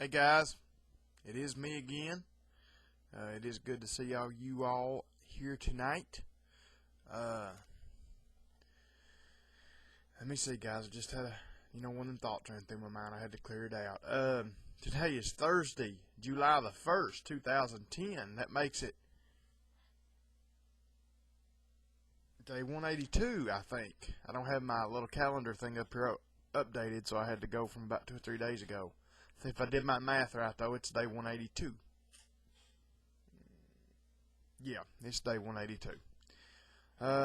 Hey guys, it is me again. It is good to see you all here tonight. Uh, Let me see, guys. I just had one of them thoughts ran through my mind. I had to clear it out. Today is Thursday, July the 1st, 2010. That makes it day 182, I think. I don't have my little calendar thing up here updated, so I had to go from about 2 or 3 days ago. So if I did my math right, though, it's day 182. Yeah, it's day 182.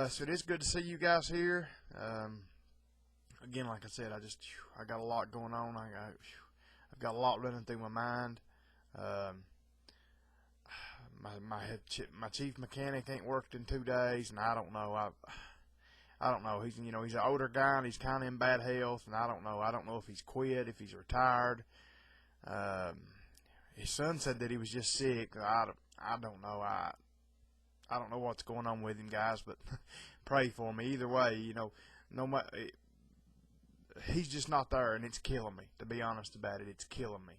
So it is good to see you guys here. Again, like I said, I got a lot going on. I've got a lot running through my mind. Um, my chief mechanic ain't worked in 2 days, and I don't know. I don't know. He's an older guy and he's kind of in bad health, and I don't know. I don't know if he's quit, if he's retired. His son said that he was just sick. I don't know. I don't know what's going on with him, guys, but pray for me. Either way, no matter, he's just not there, and it's killing me. To be honest about it, it's killing me.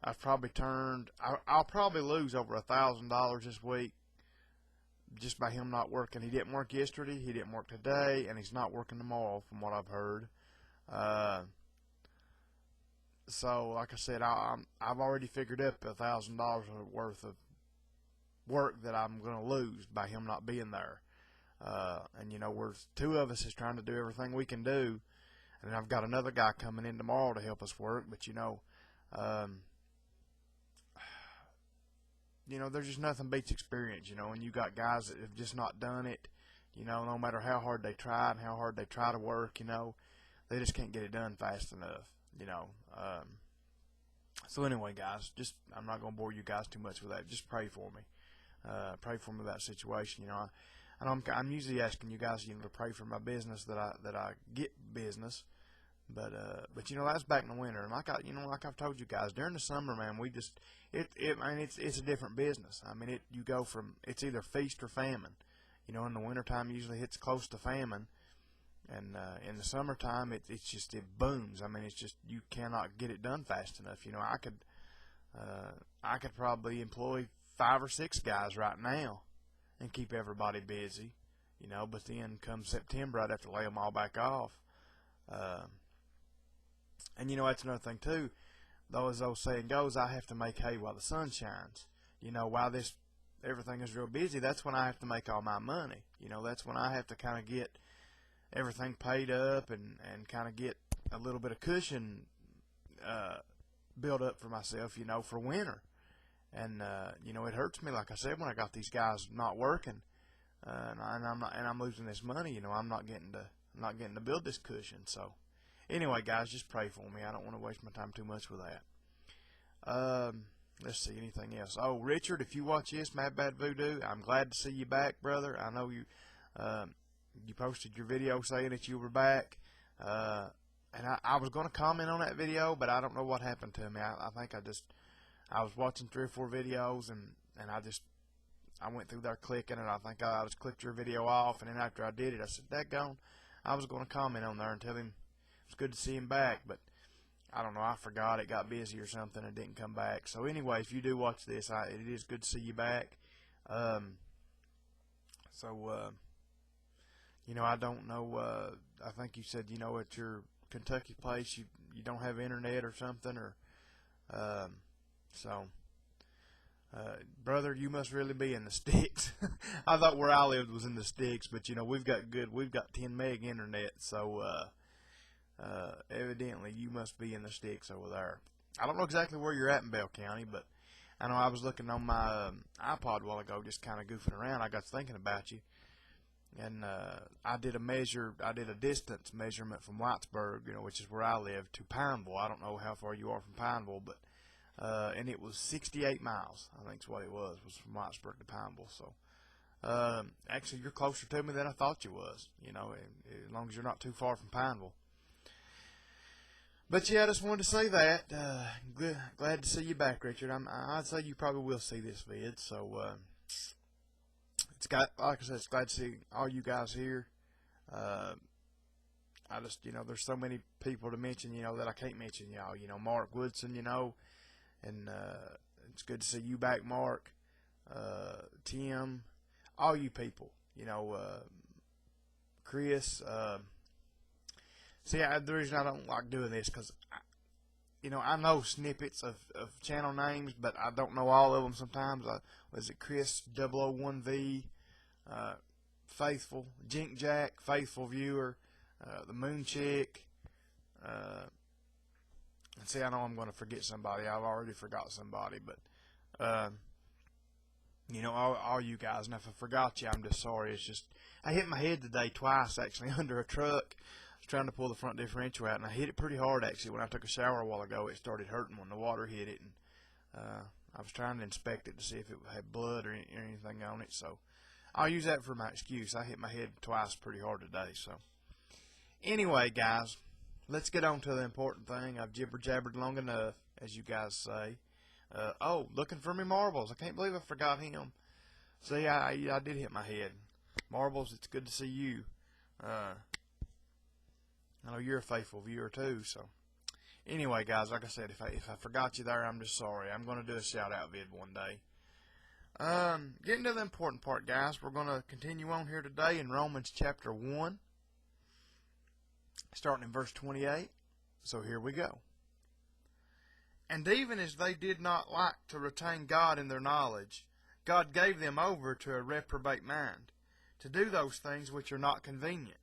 I've probably I'll probably lose over $1,000 this week just by him not working. He didn't work yesterday, he didn't work today, and he's not working tomorrow, from what I've heard. So, like I said, I've already figured up $1,000 worth of work that I'm going to lose by him not being there. And we're two of us is trying to do everything we can do, and I've got another guy coming in tomorrow to help us work. But there's just nothing beats experience. And you got guys that have just not done it. No matter how hard they try and how hard they try to work, they just can't get it done fast enough. So anyway, guys, I'm not going to bore you guys too much with that. Just pray for me. Pray for me about that situation. I'm usually asking you guys, to pray for my business that I get business, but that's back in the winter, and like I've told you guys, during the summer, man, it's a different business. You go from, it's either feast or famine. In the wintertime usually hits close to famine, and in the summertime it booms. It's just you cannot get it done fast enough. I could probably employ 5 or 6 guys right now and keep everybody busy, but then come September I'd have to lay them all back off. And that's another thing too, though, as the old saying goes, I have to make hay while the sun shines. While everything is real busy, that's when I have to make all my money. That's when I have to kind of get everything paid up and kind of get a little bit of cushion built up for myself, for winter. And it hurts me, like I said, when I got these guys not working, and I'm losing this money. I'm not getting to build this cushion. So anyway, guys, just pray for me. I don't want to waste my time too much with that. Let's see, anything else? Oh, Richard, if you watch this, Mad Bad Voodoo, I'm glad to see you back, brother. I know you posted your video saying that you were back, and I was going to comment on that video, but I don't know what happened to me. I think I was watching 3 or 4 videos, and I went through there clicking, and I think I just clicked your video off, and then after I did it, I said, daggone, I was going to comment on there and tell him it's good to see him back, but I don't know, I forgot, it got busy or something and didn't come back. So anyway, if you do watch this, it is good to see you back. I don't know, I think you said, at your Kentucky place, you don't have internet or something, or, brother, you must really be in the sticks. I thought where I lived was in the sticks, but we've got 10 meg internet, so evidently you must be in the sticks over there. I don't know exactly where you're at in Bell County, but I know I was looking on my iPod a while ago, just kind of goofing around. I got thinking about you, and I did a distance measurement from Whitesburg, which is where I live, to Pineville. I don't know how far you are from Pineville, but and it was 68 miles, I think is what it was from Whitesburg to Pineville. So actually, you're closer to me than I thought you was, as long as you're not too far from Pineville. But yeah, I just wanted to say that. Glad to see you back, Richard. I'd say you probably will see this vid. So like I said, it's glad to see all you guys here. I just, there's so many people to mention, that I can't mention y'all. Mark Woodson, and it's good to see you back, Mark. Tim, all you people, Chris. The reason I don't like doing this because, I know snippets of channel names, but I don't know all of them sometimes. Was it Chris 001V, Faithful, Jink Jack, Faithful Viewer, the Moon Chick. I know I'm going to forget somebody. I've already forgot somebody, but all you guys. And if I forgot you, I'm just sorry. It's just I hit my head today twice actually under a truck. I was trying to pull the front differential out, and I hit it pretty hard actually. When I took a shower a while ago, it started hurting when the water hit it, and I was trying to inspect it to see if it had blood or anything on it. So I'll use that for my excuse. I hit my head twice pretty hard today. So anyway, guys, let's get on to the important thing. I've jibber-jabbered long enough, as you guys say. Looking for me, Marbles. I can't believe I forgot him. See, I did hit my head. Marbles, it's good to see you. I know you're a faithful viewer too. So anyway, guys, like I said, if I forgot you there, I'm just sorry. I'm going to do a shout-out vid one day. Getting to the important part, guys. We're going to continue on here today in Romans chapter 1, starting in verse 28. So here we go. And even as they did not like to retain God in their knowledge, God gave them over to a reprobate mind, to do those things which are not convenient,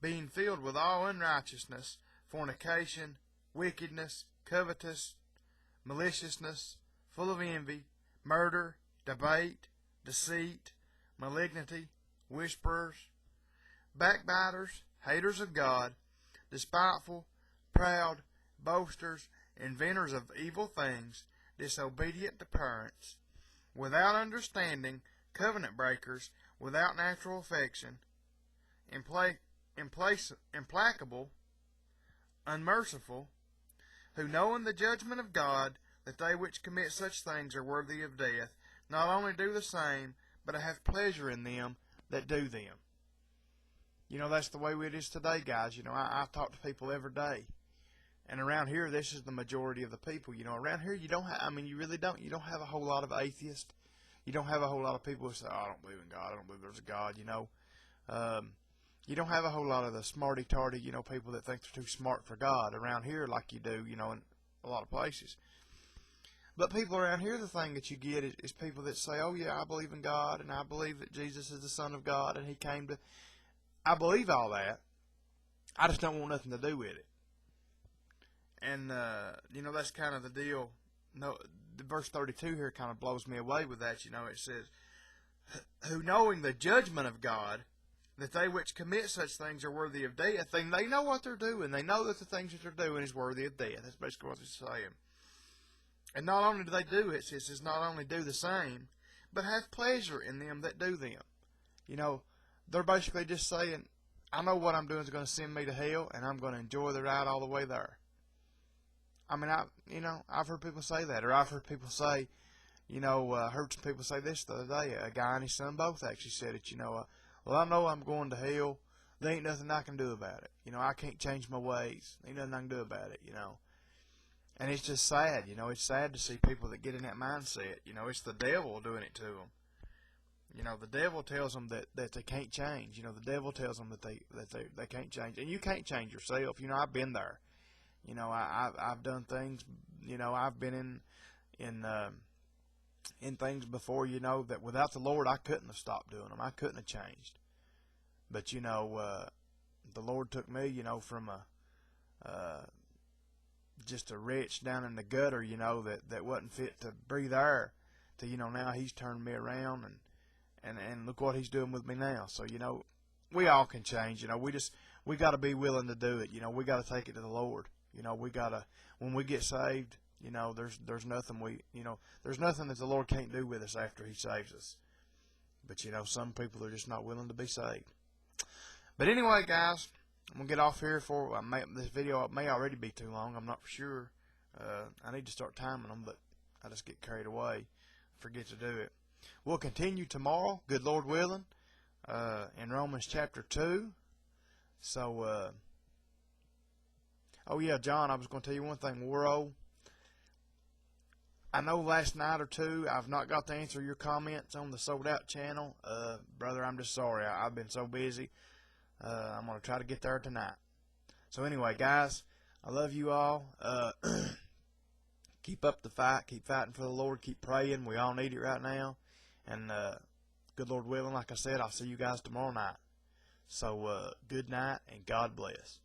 being filled with all unrighteousness, fornication, wickedness, covetous, maliciousness, full of envy, murder, debate, deceit, malignity, whisperers, backbiters, haters of God, despiteful, proud, boasters, inventors of evil things, disobedient to parents, without understanding, covenant breakers, without natural affection, implacable, unmerciful, who knowing the judgment of God, that they which commit such things are worthy of death, not only do the same, but have pleasure in them that do them. That's the way it is today, guys. I talk to people every day. And around here, this is the majority of the people. Around here, you don't have, you really don't. You don't have a whole lot of atheists. You don't have a whole lot of people who say, I don't believe in God. I don't believe there's a God, You don't have a whole lot of the smarty-tarty, people that think they're too smart for God around here like you do, in a lot of places. But people around here, the thing that you get is people that say, oh, yeah, I believe in God, and I believe that Jesus is the Son of God, and He came to... I believe all that. I just don't want nothing to do with it. And, that's kind of the deal. No, the verse 32 here kind of blows me away with that. It says, who knowing the judgment of God, that they which commit such things are worthy of death. They know what they're doing. They know that the things that they're doing is worthy of death. That's basically what it's saying. And not only do they do it, it says not only do the same, but have pleasure in them that do them. They're basically just saying, I know what I'm doing is going to send me to hell, and I'm going to enjoy the ride all the way there. I've heard people say that, or I've heard people say, I heard some people say this the other day. A guy and his son both actually said it, well, I know I'm going to hell. There ain't nothing I can do about it. I can't change my ways. Ain't nothing I can do about it, And it's just sad, it's sad to see people that get in that mindset. It's the devil doing it to them. The devil tells them that they can't change. The devil tells them that they can't change. And you can't change yourself. I've been there. I've done things, I've been in things before, that without the Lord I couldn't have stopped doing them. I couldn't have changed. But, the Lord took me, from just a wretch down in the gutter, that wasn't fit to breathe air, to, now He's turned me around and look what He's doing with me now. So, we all can change, we got to be willing to do it. We got to take it to the Lord. We gotta, when we get saved, there's nothing there's nothing that the Lord can't do with us after He saves us. But some people are just not willing to be saved. But anyway, guys, I'm gonna get off here for this video. May already be too long. I'm not sure. I need to start timing them, but I just get carried away, forget to do it. We'll continue tomorrow, good Lord willing, in Romans chapter 2. So, oh yeah, John, I was going to tell you one thing. Waro, I know last night or two I've not got to answer your comments on the Sold Out channel. Brother, I'm just sorry. I've been so busy. I'm going to try to get there tonight. So anyway, guys, I love you all. Keep up the fight. Keep fighting for the Lord. Keep praying. We all need it right now. And good Lord willing, like I said, I'll see you guys tomorrow night. So good night and God bless.